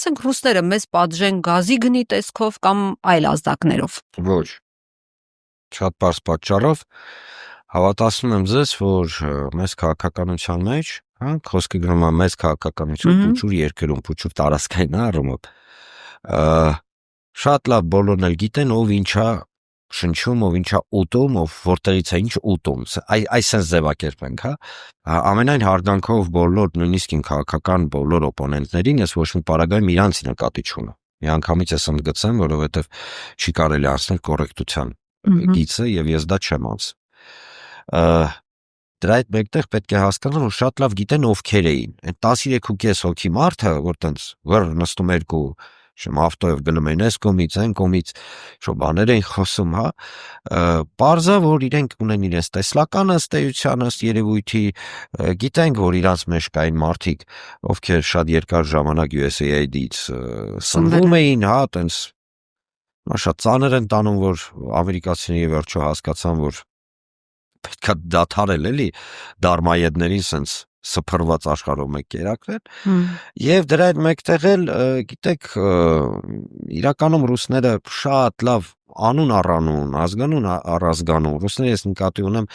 ասենք ռուսները մեզ պատժեն գազի գնի տեսքով կամ այլ ազդակներով։ Ոչ։ Շատ պարզ պատճառով հավատացնում եմ ձեզ, որ մեզ քաղաքականության մեջ, խոսքը գնում է մեզ քաղաքականություն փուչուր երկրում, փուչուր տարածքային առումով, շատ լավ բոլորն էլ գիտեն ով ինչա շնչում, ով ինչա ուտում, ով որտեղից է ինչ ուտում, այսպես ձևակերպենք, ամենայն հարգանքով բոլոր, նույնիսկ իմ քաղաքական բոլոր օպոնենտներին, ես ոչ մի պարագայում իրանց նկատի չունեմ։ Միանգամից ես ընդգծեմ, որովհետև չի կարելի անցնել կոռեկտության գիծը եւ ես դա չեմ անցնում։ Դրա հետ մեկտեղ պետք է հասկանալ, որ շատ լավ գիտեն ովքեր էին։ Այդ 13.5 հոգի մարդը, որ տենց վեր նստում երկու ավտոյով գնում են այս կողմից, այն կողմից, շո բաներ էին խոսում, պարզա, որ իրենք ունեն իրենց տեսլական ըստ էության, ըստ երևույթի, գիտենք, որ իրանց մեջ կային մարդիկ, ովքեր շատ երկար ժամանակ USAID-ից սնվում էին, տենց շատ ծանր են տանում, որ ամերիկացիները վերջո հասկացան, որ պետքա դադարել էլի դարմայեդներին սենց սփռված աշխարհով մեկ կերակրել եւ դրա հետ մեկտեղ էլ գիտեք իրականում ռուսները շատ լավ անուն առանուն ազգանուն առազգանուն ռուսները ես նկատի ունեմ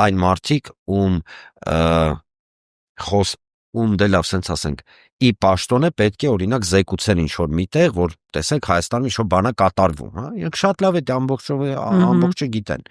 այն մարդիկ ում դե լավ սենց ասենք ի պաշտոնե պետք է օրինակ զեկուցեն ինչ-որ միտեղ որ տեսեք Հայաստանում ինչ-որ բան է կատարվում իրենք շատ լավ է ամբողջը գիտեն